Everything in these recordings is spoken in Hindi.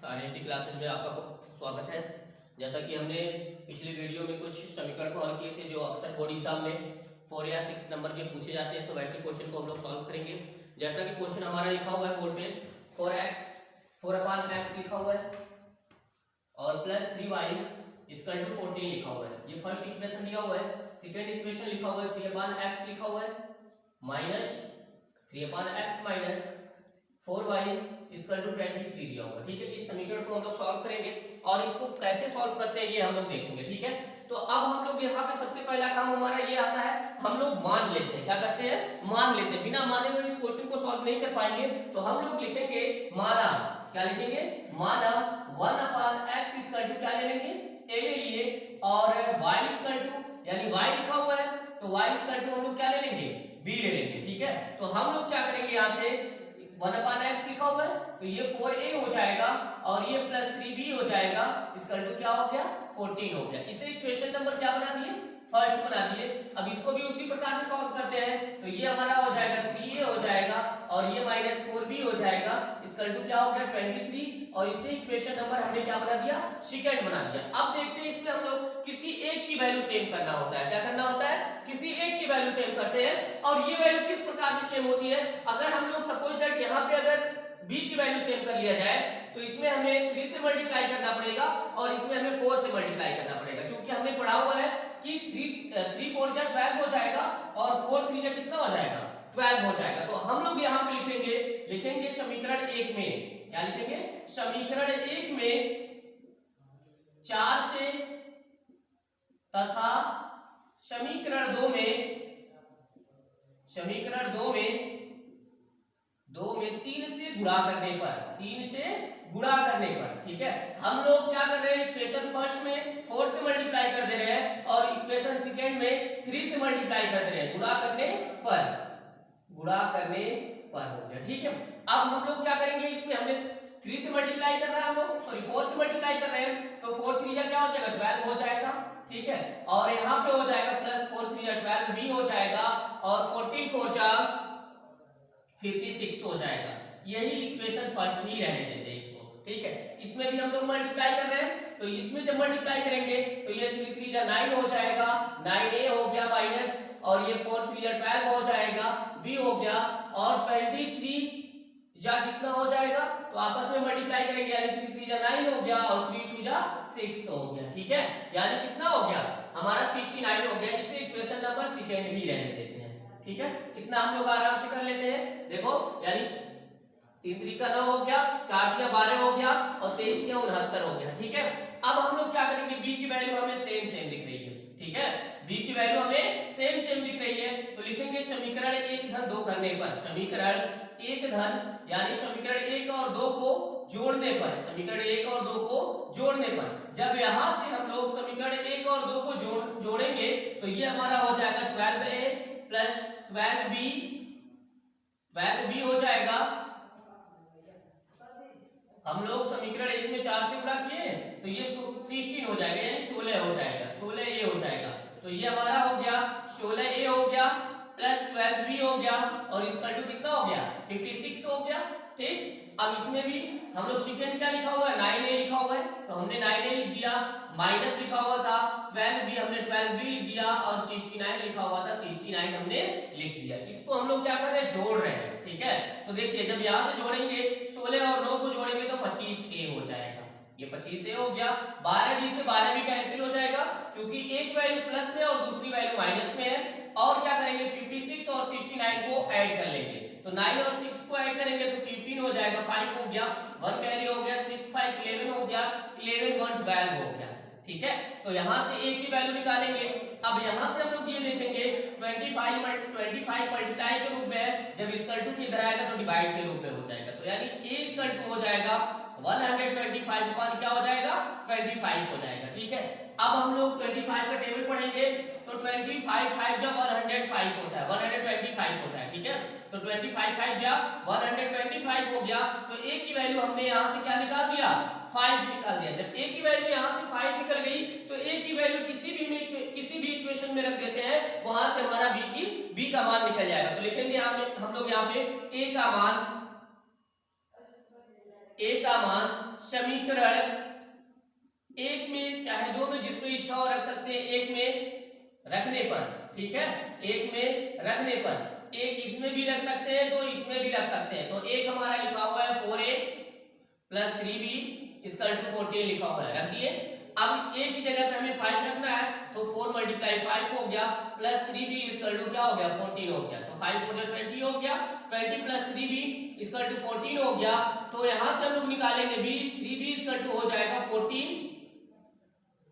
आरएसटी क्लासेस में आपका स्वागत है। जैसा कि हमने पिछले वीडियो में कुछ समीकरण को हल किए थे जो अक्सर बोर्ड एग्जाम में 4 या 6 नंबर के पूछे जाते हैं, तो वैसे क्वेश्चन को हम लोग सॉल्व करेंगे। जैसा कि क्वेश्चन हमारा लिखा हुआ है बोर्ड पे 4x लिखा हुआ है और प्लस 3y इक्वल टू 14 लिखा हुआ है। ये फर्स्ट इक्वेशन दिया हुआ है। सेकंड इक्वेशन लिखा हुआ है 3x लिखा हुआ है minus 3x minus 4y equal to 23 दिया हुआ है। ठीक है, इस समीकरण को हम लोग सॉल्व करेंगे और इसको कैसे सॉल्व करते हैं ये हम लोग देखेंगे। ठीक है, तो अब हम लोग यहाँ पे सबसे पहला काम हमारा ये आता है, हम लोग मान लेते हैं। क्या करते हैं? मान लेते हैं। बिना माने हुए इस क्वेश्चन को सॉल्व नहीं कर पाएंगे, तो हम लोग लिखेंगे माना। क्या लिखेंगे? माना 1/x इक्वल टू क्या ले लेंगे? a ले लिए और y इक्वल टू यानी y लिखा हुआ है तो y इक्वल टू हम लोग क्या ले लेंगे? b ले लेंगे। ठीक है, तो हम लोग क्या करेंगे यहाँ से 1/x लिखा हुआ है तो ये 4a हो जाएगा और ये प्लस 3b हो जाएगा। इसका टू क्या हो गया? 14 हो गया। इसे इक्वेशन नंबर क्या बना दिए? फर्स्ट बना दिए। अब इसको भी उसी प्रकार से सॉल्व करते हैं तो ये हमारा हो जाएगा 3a हो जाएगा और ये माइनस 4b हो जाएगा। इसका टू क्या हो गया? 23 और इसे इक्वेशन नंबर हमने क्या बना दिया? सेकंड बना दिया। अब देखते हैं इसमें हम लोग किसी एक की वैल्यू सेम करना होता है। क्या करना होता है? किसी एक की वैल्यू सेम करते हैं और ये वैल्यू किस प्रकार से सेम होती है? अगर हम लोग सपोज दैट यहाँ पे अगर b की वैल्यू सेम कर लिया जाए तो इसमें हमें 3 से मल्टीप्लाई करना पड़ेगा और इसमें हमें 4 से मल्टीप्लाई करना पड़ेगा। क्योंकि हमने पढ़ा हुआ है कि 3 4 जा 12 हो जाएगा और 4 3 जा कितना हो जाएगा? 12 हो जाएगा। तो हम लोग यहाँ पे लिखेंगे समीकरण 1 में क्या लिखेंगे? समीकरण 1 में 4 से तथा समीकरण 2 में 3 से गुणा करने पर ठीक है, हम लोग क्या कर रहे हैं? इक्वेशन फर्स्ट में 4 से मल्टीप्लाई कर दे रहे हैं और इक्वेशन सेकंड में 3 से मल्टीप्लाई कर दे रहे हैं। गुणा करने पर हो गया। ठीक है, अब हम लोग क्या करेंगे? इसमें हमने 3 से मल्टीप्लाई कर रहा है, हम लोग सॉरी 4 से मल्टीप्लाई कर रहे हैं तो 4 3 जा क्या हो जाएगा? 12 हो जाएगा। ठीक है, और यहाँ पे हो जाएगा प्लस 4 3 या 12 b हो जाएगा और 14 4 जा 56 हो जाएगा। यही इक्वेशन फर्स्ट ही रहने देते हैं इसको। ठीक है, इसमें भी हम लोग मल्टीप्लाई कर रहे हैं तो इसमें जब मल्टीप्लाई करेंगे तो ये 3 3 जा 9 हो जाएगा, 9a हो गया माइनस और ये 4 3 जा 12 हो जाएगा, b हो गया और 23 जा कितना हो जाएगा? तो आपस में मल्टीप्लाई करेंगे यानी 3 3 जा 9 हो गया और 3 2 जा 6 हो गया। ठीक है, यानी कितना हो गया? हमारा 69 हो गया। इसे इक्वेशन नंबर सेकंड ही रहने देते हैं। ठीक है, इतना हम लोग आराम से कर लेते हैं। देखो यानी 3 3 का 9 हो गया, 4 3 12 हो गया और 23 3 69 हो गया। ठीक है, अब हम लोग क्या करेंगे? b की वैल्यू हमें सेम दिख रही है। ठीक है, b की वैल्यू हमें सेम दिख रही है तो लिखेंगे समीकरण 1 धन 2 करने पर, समीकरण 1 धन यानी समीकरण 1 और 2 को जोड़ने पर, समीकरण 1 और 2 को जोड़ने पर जब यहां से हम लोग समीकरण 1 और 2 को जोड़ेंगे तो ये हमारा हो जाएगा 12a प्लस 12b हो जाएगा। हम लोग समीकरण 1 में 4 से गुणा किए तो ये 16 हो जाएगा यानी 16 हो जाएगा, 16a हो जाएगा। तो ये हमारा हो गया 16a हो गया प्लस 12b हो गया और इसका टू कितना हो गया? 56 हो गया। ठीक, अब इसमें भी हम लोग सेकंड क्या लिखा हुआ है? 9a लिखा हुआ है तो हमने 9a लिख दिया, माइनस लिखा हुआ था 12b हमने 12b लिख दिया और 69 लिखा हुआ था 69 हमने लिख दिया। इसको हम लोग क्या कर रहे हैं? जोड़ रहे हैं। ठीक है, तो देखिए जब यहां से जोड़ेंगे 16 और 9 को जोड़ेंगे तो 25a हो जाएगा। ये 25a हो गया। 12b से 12b कैंसिल हो जाएगा क्योंकि एक वैल्यू प्लस में और दूसरी वैल्यू माइनस में है। और क्या करेंगे? 56 और 69 को ऐड कर लेंगे तो 9 और 6 को ऐड करेंगे तो 15 हो जाएगा, 5 हो गया, 1 कैरी हो गया, 6 5 11 हो गया, 11 1 12 हो गया। ठीक है, तो यहां से एक ही वैल्यू निकालेंगे। अब यहां से हम लोग ये देखेंगे 25 मल्टीप्लाई के रूप में जब इक्वल टू के इधर आएगा तो डिवाइड के रूप में हो जाएगा। तो यानी a इक्वल टू हो जाएगा 125 अपान क्या हो जाएगा? 25 हो जाएगा। ठीक है, अब हम लोग 25 का टेबल पढ़ेंगे तो 25 5 जब 105 होता है, 125 होता है। ठीक है, तो 25 5 जब 125 हो गया तो a की वैल्यू हमने यहां से क्या निकाल दिया? 5 निकाल दिया। जब a की वैल्यू यहां से 5 निकल गई तो a की वैल्यू किसी भी इक्वेशन में रख देते हैं, वहां से हमारा b का मान निकल जाएगा। तो लिखेंगे हम लोग यहाँ पे a का मान a का मान समीकरण एक में चाहे दो में जिसमें इच्छा हो रख सकते हैं, एक में रखने पर, ठीक है, एक में रखने पर, एक इसमें भी रख सकते हैं तो इसमें भी रख सकते हैं। तो एक हमारा लिखा हुआ है 4a plus 3b equal to 14 लिखा हुआ है, रख दिए। अब a की जगह पे हमें 5 रखना है तो 4 मल्टीप्लाई 5 हो गया प्लस 3b इक्वल टू क्या हो गया 14 हो गया। तो 5 4 20 हो गया, 20 प्लस 3b इक्वल टू 14 हो गया। तो यहां से हम लोग निकालेंगे b, 3b इक्वल टू हो जाएगा 14,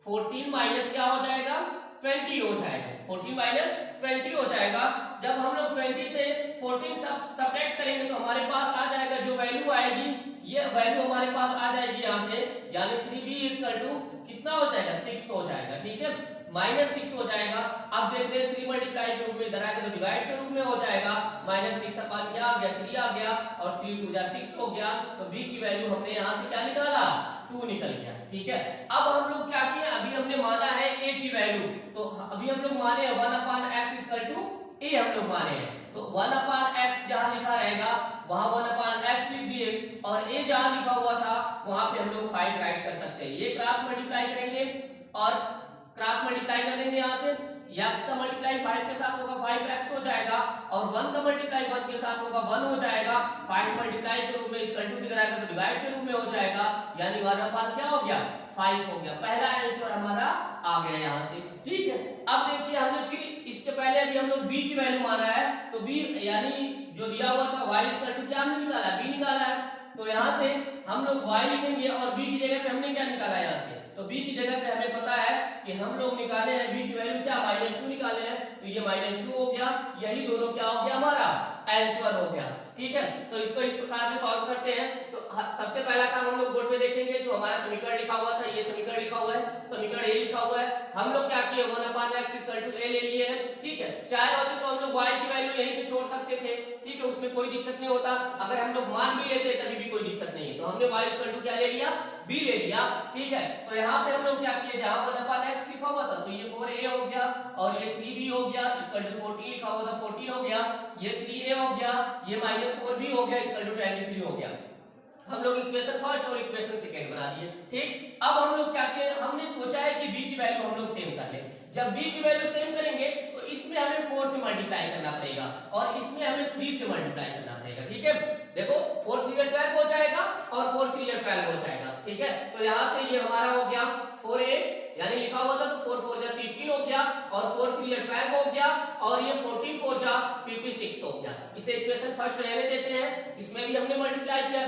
14 माइनस क्या हो जाएगा 20 हो जाएगा, 14 माइनस 20 हो जाएगा। जब हम लोग 20 से 14 सब्ट्रैक्ट करेंगे तो हमारे पास आ जाएगा जो वैल्यू आएगी, ये वैल्यू हमारे पास आ जाएगी यहां से, यानी 3b इक्वल टू कितना हो जाएगा 6 हो जाएगा, ठीक है, माइनस 6 हो जाएगा। अब देख रहे हैं 3 मल्टीप्लाई के रूप में इधर आके तो डिवाइड के रूप में हो जाएगा, माइनस 6 अपन क्या आ गया 3 आ गया और 3 2 जा 6 हो गया। तो b की वैल्यू हमने यहां से क्या निकाला 2 निकल गया, ठीक है। अब हम लोग क्या किए, अभी हमने माना है a की वैल्यू, तो अभी हम लोग माने 1/x इक्वल टू a हम लोग माने हैं। तो 1/x जहां लिखा रहेगा वहां 1/x लिख दिए और a जहां लिखा हुआ था वहां पे हम लोग 5 राइट कर सकते हैं। ये क्रॉस मल्टीप्लाई करेंगे और क्रॉस मल्टीप्लाई कर देंगे यहां से, x का मल्टीप्लाई 5 के साथ होगा 5x हो जाएगा और 1 का मल्टीप्लाई 1 के साथ होगा 1 हो जाएगा। 5 मल्टीप्लाई के रूप में इस इक्वल टू किधर आएगा तो डिवाइड के रूप में हो जाएगा, यानी 1/5 क्या हो गया 5 हो गया। पहला आंसर हमारा आ गया यहां से, ठीक है। अब देखिए हमने फिर इसके पहले अभी हम लोग b की वैल्यू माना है, तो b यानी जो दिया हुआ था y इक्वल टू क्या हमने निकाला b निकाला है। तो यहां से हम लोग y लिखेंगे और b की जगह पे हमने क्या निकाला यहां से, तो b की जगह पे हमें पता है कि हम लोग निकाले हैं b की वैल्यू क्या -2 निकाले हैं, तो ये -2 हो गया, यही दोनों क्या हो गया हमारा आंसर हो गया, ठीक है। तो इसको इस प्रकार से सॉल्व करते हैं। तो सबसे पहला काम हम लोग बोर्ड पे देखेंगे, जो हमारा समीकरण लिखा हुआ था, ये समीकरण लिखा हुआ है, समीकरण ए लिखा हुआ है, हम लोग क्या किए 1/x इक्वल टू a ले लिए हैं, ठीक है। चाहे होते तो हम लोग y की वैल्यू यहीं पे छोड़ सकते थे, ठीक है, उसमें कोई दिक्कत नहीं होता। अगर हम लोग मान भी लेते तभी भी कोई दिक्कत नहीं है। तो हमने y इक्वल टू क्या ले लिया b ले लिया, ठीक है। तो यहाँ पे हम लोग क्या किए, जहां 1/x लिखा हुआ था तो ये 4a हो गया और ये 3b हो गया इक्वल टू 14 लिखा हुआ था 14 हो गया, ये 3a हो गया, ये -4b हो गया इक्वल टू 23 हो गया। हम लोग इक्वेशन फर्स्ट और इक्वेशन सेकंड बना दिए, ठीक। अब हम लोग क्या किए, हमने सोचा है कि b की वैल्यू हम लोग सेम कर लें। जब b की वैल्यू सेम करेंगे तो इसमें हमें 4 से मल्टीप्लाई करना पड़ेगा और इसमें हमें 3 से मल्टीप्लाई करना पड़ेगा, ठीक है। देखो 4 3 12 हो जाएगा और 4 3 12 हो जाएगा, ठीक है। तो यहां से ये हमारा हो गया 4a, यानी लिखा हुआ था तो 4 4 जा 16 हो गया और 4 3 जा 12 हो गया और ये 14 4 जा 56 हो गया। इसे इक्वेशन फर्स्ट रहने देते हैं, इसमें भी हमने मल्टीप्लाई किया,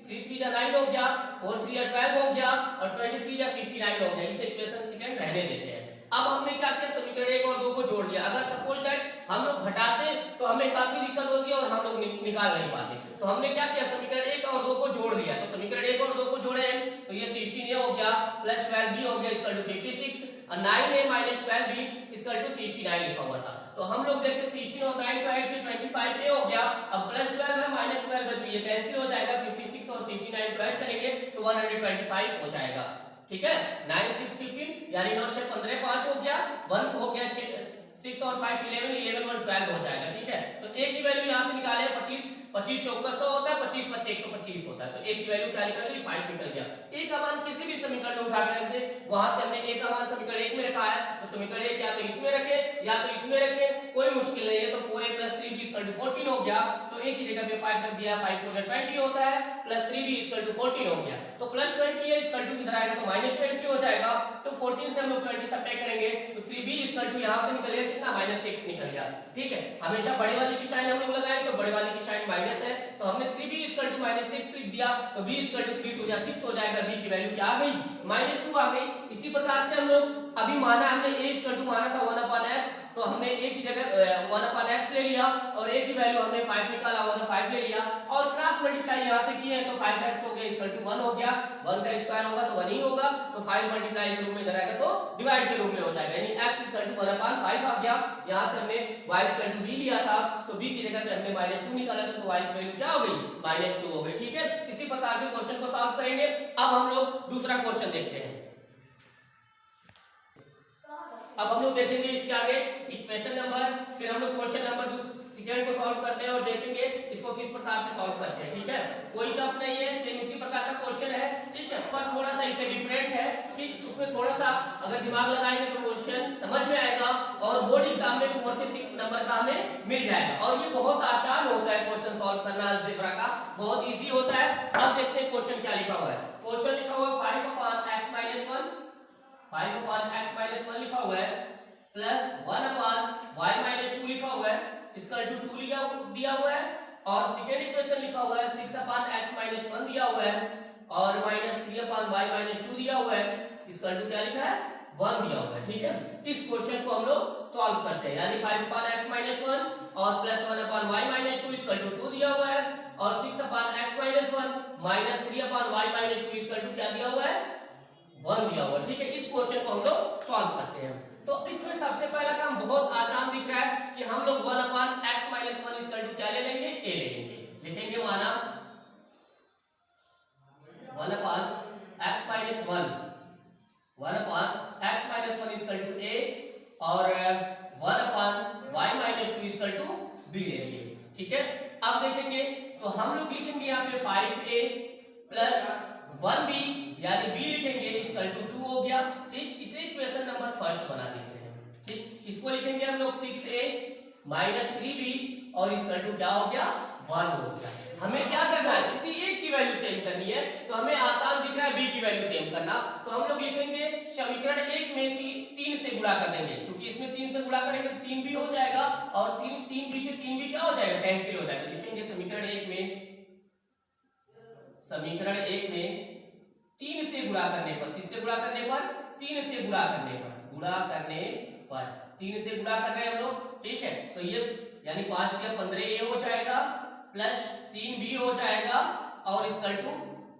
3 3 जा 9 हो गया, 4 3 जा 12 हो गया और 23 जा 69 हो गया। इसे इक्वेशन सेकंड रहने देते हैं। अब हमने क्या किया, समीकरण 1 और 2 को जोड़ लिया। अगर सपोज दैट हम लोग घटाते तो हमें काफी दिक्कत होती है और हम लोग निकाल नहीं पाते, तो हमने क्या किया, समीकरण 1 और 2 को जोड़ लिया। तो समीकरण 1 और 2 को जोड़े तो ये 16a हो गया प्लस 12b हो गया इक्वल टू 56 और 9a minus 12b equal to 69 लिखा हुआ था। तो हम लोग देखते 16 और 9 को ऐड किया 25a हो गया, अब प्लस 12 है माइनस 12 है तो ये कैंसिल हो जाएगा, 56 और 69 को ऐड करेंगे तो 125 हो जाएगा, ठीक है। 9 6 15 यानी 9 6 15 5 हो गया, 1 हो गया 6 और 5 11 11 1 12 हो जाएगा, ठीक है। तो a की वैल्यू यहां से निकाले 25 25 चौका 100 होता है, 25 5 125 होता है। तो a की वैल्यू क्या निकल गई 5 निकल गया। a का मान किसी भी समीकरण में उठा के रख दे, वहां से हमने a का मान समीकरण 1 में रखा है तो समीकरण 1 या तो इसमें रखे या तो इसमें रखे, कोई मुश्किल नहीं है। तो 4a + 3b = 14 हो गया, तो a की जगह पे 5 रख दिया, 5 4 जा 20 होता है प्लस 3b = 14 हो गया। तो प्लस 20 है इक्वल टू किधर आएगा तो -20 हो जाएगा। तो 14 से हम लोग 20 सब्ट्रैक्ट करेंगे तो 3b = यहां से निकल गया कितना -6 निकल गया, ठीक है। हमेशा बड़े वाले की साइन हम लोग लगाएंगे तो बड़े वाले की साइन माइनस है, तो हमने 3b = -6 लिख दिया, तो b = 3 2 जा 6 हो जाएगा, b की वैल्यू क्या आ गई -2 आ गई। इसी प्रकार से हम लोग अभी माना हमने a = माना था 1/x, तो हमने a की जगह 1/x ले लिया और a की वैल्यू हमने 5 निकाला हुआ था 5 ले लिया और क्रॉस मल्टीप्लाई यहां से किए तो 5x हो गया = 1 हो गया, 1 का स्क्वायर होगा तो 1 ही होगा, तो 5 मल्टीप्लाई के रूप में इधर आएगा तो डिवाइड के रूप में हो जाएगा, यानी x = 1/5 आ गया। यहां से हमने y = b लिया था तो b की जगह पे हमने -2 निकाला था तो y की वैल्यू क्या हो गई -2 हो गई, ठीक है। इसी प्रकार से क्वेश्चन को सॉल्व करेंगे। अब हम लोग दूसरा क्वेश्चन देखते हैं। अब हम लोग देखेंगे इसके आगे इक्वेशन नंबर, फिर हम लोग क्वेश्चन नंबर सेकेंड को सॉल्व करते हैं और देखेंगे इसको किस प्रकार से सॉल्व करते हैं। ठीक है, कोई टफ नहीं है, सेम इसी प्रकार का क्वेश्चन है। ठीक है, पर थोड़ा सा इससे डिफरेंट है कि उसमें थोड़ा सा अगर दिमाग लगाएंगे तो क्वेश्चन समझ में आएगा और बोर्ड एग्जाम में 4 से 6 नंबर का हमें मिल जाएगा। और ये बहुत आसान होता है क्वेश्चन सॉल्व करना, अलजेब्रा का बहुत इजी होता है। अब देखते हैं क्वेश्चन क्या लिखा हुआ है। क्वेश्चन लिखा हुआ है 5/x-1 5/x-1 लिखा हुआ है प्लस 1/y-2 लिखा हुआ है, इसका 2 दिया हुआ है और सेकेंड इक्वेशन लिखा हुआ है 6/x-1 दिया हुआ है और -3/y-2 दिया हुआ है, इसका क्या लिखा है 1 दिया हुआ है। ठीक है, इस क्वेश्चन को हम लोग सॉल्व करते हैं, यानी 5/x-1 और प्लस 1/y-2 इसका 2 दिया हुआ है और 6/x-1 माइनस 3/y-2 इसका क्या दिया हुआ है 1 दिया हुआ है। ठीक है, इस क्वेश्चन को हम लोग सॉल्व करते हैं। तो इसमें सबसे पहला काम बहुत आसान दिख रहा है कि हम लोग 1/x-1 इसका क्या ले लेंगे, a ले लेंगे। लिखेंगे माना 1/x-1 इसका a और 1/y-2 इसका b ले लेंगे। ठीक है, अब देखेंगे तो हम लोग लिखेंगे यहाँ पे 5a प्लस 1b यानी b लिखेंगे इसका 2 हो गया। ठीक, इसे इक्वेशन नंबर फर्स्ट बना देते हैं। ठीक, इसको लिखेंगे हम लोग 6a माइनस 3b और इसका 2 क्या हो गया 1 हो गया। हमें क्या करना है, इसी एक की वैल्यू सेम करनी है, तो हमें आसान दिख रहा है b की वैल्यू सेम करना। तो हम लोग लिखेंगे समीकरण 1 में 3 से गुणा कर देंगे, क्योंकि इसमें 3 से गुणा करेंगे तो 3b हो जाएगा और 3b से 3b क्या हो जाएगा कैंसिल हो जाएगा। लिखेंगे समीकरण 1 में 3 से गुणा करने पर, किससे गुणा करने पर 3 से गुणा करने पर 3 से गुणा कर रहे हैं हम लोग। ठीक है, तो ये यानी 5 या 15 हो जाएगा प्लस 3b हो जाएगा और इसका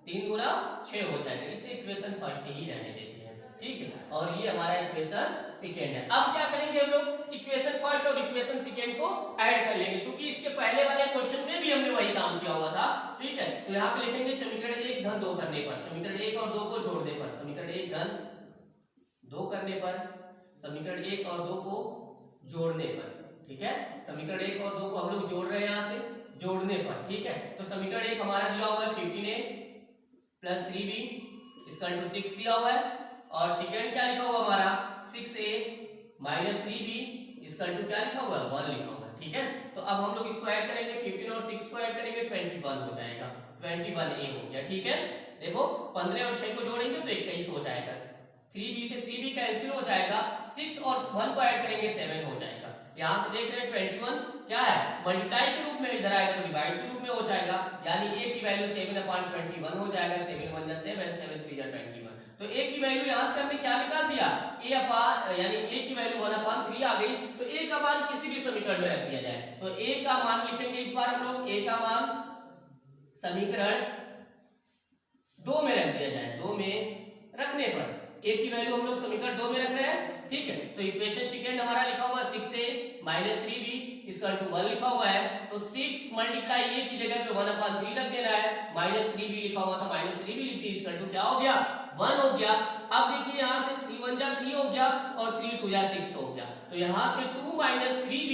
3 गुना 6 हो जाएगा। इसे इक्वेशन फर्स्ट ही रहने देते हैं। ठीक है, और ये हमारा इक्वेशन सेकेंड है। अब क्या करेंगे हम लोग, इक्वेशन फर्स्ट और इक्वेशन सेकेंड को ऐड कर लेंगे, क्योंकि इसके पहले वाले क्वेश्चन में भी हमने वही काम किया हुआ था। ठीक है, तो यहाँ पे लिखेंगे समीकरण 1 धन 2 करने पर, समीकरण 1 और 2 को जोड़ने पर, समीकरण 1 धन 2 करने पर, समीकरण 1 और 2 को जोड़ने पर। ठीक है, समीकरण 1 और 2 को हम लोग जोड़ रहे हैं यहाँ से जोड़ने पर। ठीक है, तो समीकरण 1 हमारा दिया हुआ है 15a प्लस 3b इसका 6 दिया हुआ है और सेकेंड क्या लिखा हुआ हमारा 6a माइनस 3b इसका क्या लिखा हुआ है 1 लिखा हुआ है। ठीक है, तो अब हम लोग इसको ऐड करेंगे, 15 और 6 को ऐड करेंगे 21 हो जाएगा, 21a हो गया। ठीक है, देखो 15 और 6 को जोड़ेंगे तो 21 हो जाएगा, 3b से 3b कैंसिल हो जाएगा, 6 और 1 को ऐड करेंगे 7 हो जाएगा। यहाँ से देख रहे हैं 21 क्या है मल्टीप्लाई के रूप में, इधर आएगा तो डिवाइड के रूप में हो जाएगा, यानी a की वैल्यू 7/21 हो जाएगा, 7 1 जा 7 7 3 जा 21। तो a की वैल्यू यहाँ से हमने क्या निकाल दिया, यानी a की वैल्यू 1/3 आ गई, तो a का मान किसी भी समीकरण में रख दिया जाए। तो a का मान लिखेंगे इस बार हम लोग, a का मान समीकरण 2 में रख दिया जाए, 2 में रखने पर a की वैल्यू हम लोग समीकरण 2 में रख रहे हैं। ठीक है, तो इक्वेशन सेकंड हमारा लिखा हुआ 6a माइनस 3b इसका 1 लिखा हुआ है, तो 6 मल्टीप्लाई a की जगह पे 1/3 रख देना है, माइनस 3b लिखा हुआ था माइनस 3b लिख दी, इसका 2 क्या हो गया 1 हो गया। अब देखिए यहाँ से 3 1 जा 3 हो गया और 3 2 जा 6 हो गया, तो यहाँ से 2 माइनस 3b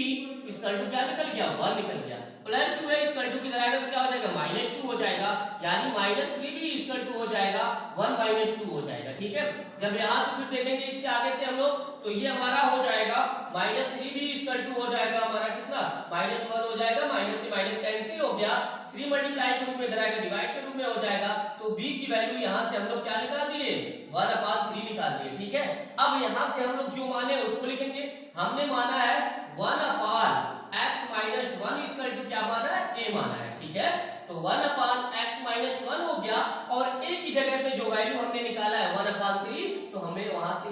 इसका 2 क्या निकल गया 1 निकल गया, प्लस 2 है इसका 2 किधर आएगा तो क्या हो जाएगा -2 हो जाएगा, यानी माइनस 3b इसका 2 हो जाएगा 1 -2 हो जाएगा। ठीक है, जब यहाँ से फिर देखेंगे इसके आगे से हम लोग, तो ये हमारा हो जाएगा -3b इसका 2 हो जाएगा हमारा कितना -1 हो जाएगा, माइनस से माइनस कैंसिल हो गया, 3 मल्टीप्लाई के रूप में इधर आएगा डिवाइड के रूप में हो जाएगा, तो b की वैल्यू यहाँ से हम लोग क्या निकाल दिए 1/3 निकाल दिए। ठीक है, अब यहाँ से हम लोग जो माने उसको लिखेंगे, हमने माना है 1/x-1 इसका क्या माना है a माना है। ठीक है, तो 1/x-1 हो गया और a की जगह पे जो वैल्यू हमने निकाला है 1/3, तो हमें वहां से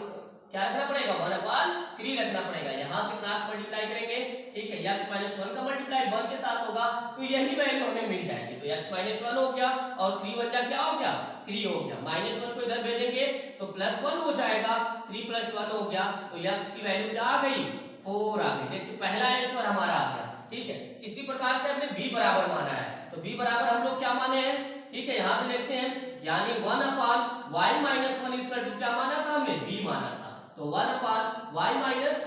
क्या रखना पड़ेगा 1/3 रखना पड़ेगा, यहां से क्रॉस मल्टीप्लाई करेंगे। ठीक है, x-1 का मल्टीप्लाई 1 के साथ होगा, तो यही वैल्यू हमें मिल जाएगी, तो x-1 हो गया और 3 1 जा क्या हो गया 3 हो गया, -1 को इधर भेजेंगे तो +1 हो जाएगा, 3 + 1 हो गया, तो x की वैल्यू क्या आ गई 4 आ गई। देखिए पहला आंसर हमारा आ गया। ठीक है, इसी प्रकार से हमने b बराबर माना है, तो b बराबर हम लोग क्या माने हैं। ठीक है, यहां से देखते हैं, यानी 1/y-1 इसका क्या माना था हमने b माना था, तो 1/y-1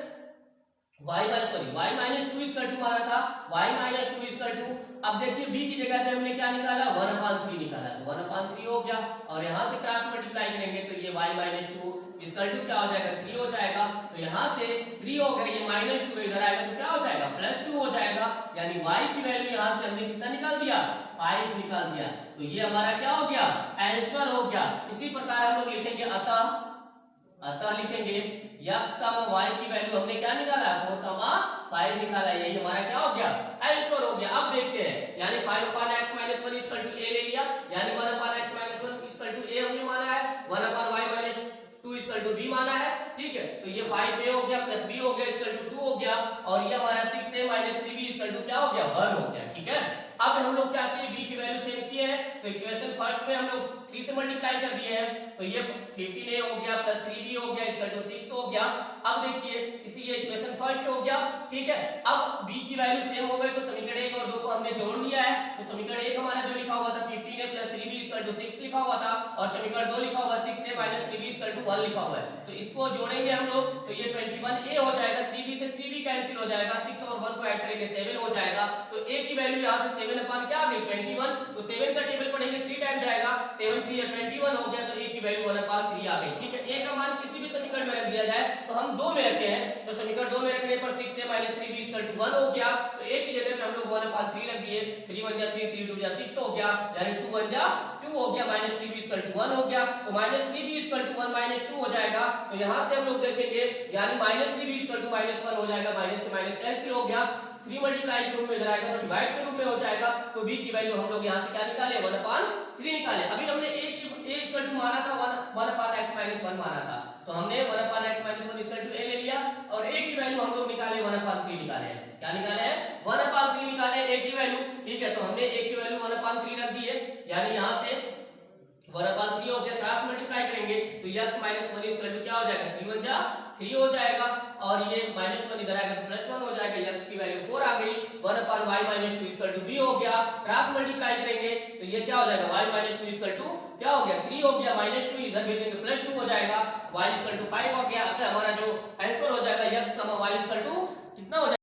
y minus two equal to माना था, y minus two equal to, अब देखिए b की जगह पे हमने क्या निकाला, 1/3 निकाला, तो 1/3 हो गया, और यहाँ से क्रॉस मल्टीप्लाई करेंगे तो ये y minus two equal to क्या हो जाएगा, 3 हो जाएगा, तो यहाँ से 3 हो गया, ये माइनस टू इधर आएगा तो क्या हो जाएगा, +2 हो जाएगा, यानी y की वैल्यू यहाँ से हमने कितना निकाल दिया, 5 निकाल दिया, तो ये हमारा क्या हो गया, आंसर हो गया। इसी प्रकार हम लोग लिखेंगे अतः लिखेंगे x, y की वैल्यू हमने क्या निकाला है, 4, 5 निकाला है, यही हमारा क्या हो गया, आंसर हो गया। अब देखते हैं, यानी 5/x - 1 a ले लिया, यानी 1/x - 1 a हमने माना है, 1/y - 2 b माना है, ठीक है, तो ये 5a हो गया प्लस b हो गया 2 हो गया, और ये हमारा 6a - 3b क्या हो गया, 1 हो गया, ठीक है। अब हम लोग क्या किए, b की वैल्यू सेम किए हैं, तो इक्वेशन फर्स्ट में हम लोग 3 से मल्टीप्लाई कर दिए हैं, तो ये 15a हो गया प्लस 3b हो गया 6 हो गया। अब देखिए इसी ये इक्वेशन फर्स्ट हो गया, ठीक है। अब b की वैल्यू सेम हो गई, तो समीकरण 1 और 2 को हमने जोड़ लिया है, तो समीकरण 1 हमारा जो लिखा हुआ था 15a प्लस 3b 6 लिखा हुआ था, और समीकरण 2 लिखा हुआ 6a माइनस 3b 1 लिखा हुआ है, तो इसको जोड़ेंगे हम लोग, तो ये 21a हो जाएगा, 3b से 3b कैंसिल हो जाएगा, 6 और 1 को ऐड करेंगे 7 हो जाएगा, तो a की वैल्यू यहाँ से 7 अपान क्या आ गई, 21, तो 7 का टेबल पढ़ेंगे 3 टाइम जाएगा, 7 3 या 21 हो गया, तो a की वैल्यू 1/3 आ गई, ठीक है। a का मान किसी भी समीकरण में रख दिया जाए, तो हम 2 में रखे हैं, तो समीकरण 2 में रखने पर 6a - 3b 1 हो गया, तो a की जगह पे हम लोग 1/3 रख दिए, 3 1 जा 3 3 2 जा 6 हो गया, यानी 2 1 जा 2 हो गया, -3b 1 हो गया, तो -3b 1 -2 हो जाएगा, तो यहां से हम लोग देखेंगे, यानी -3b -1 हो जाएगा, माइनस से माइनस कैंसिल हो गया, 3 मल्टीप्लाई के रूप में इधर आएगा तो डिवाइड के रूप में हो जाएगा, तो b की वैल्यू हम लोग यहां से क्या निकाले, 1/3 निकाले। अभी हमने a माना था 1/x - 1 माना था, तो हमने 1/x - 1 a ले लिया, और a की वैल्यू हम लोग निकाले 1/3 निकाले हैं, क्या निकाले हैं, 1/3 निकाले a की वैल्यू, ठीक है, तो हमने a की वैल्यू 1/3 रख दी है, यानी यहां से 1/3 हो गया, क्रॉस मल्टीप्लाई करेंगे तो x - 1 क्या हो जाएगा, 3 1 जा 3 हो जाएगा, और ये -1 इधर आएगा तो +1 हो जाएगा, x की वैल्यू 4 आ गई, 1/y - 2 b हो गया, क्रॉस मल्टीप्लाई करेंगे तो ये क्या हो जाएगा, y - 2 क्या हो गया, 3 हो गया, -2 इधर भेजेंगे तो +2 हो जाएगा, y 5 हो गया, अतः हमारा जो आंसर हो जाएगा x, y कितना हो जाएगा,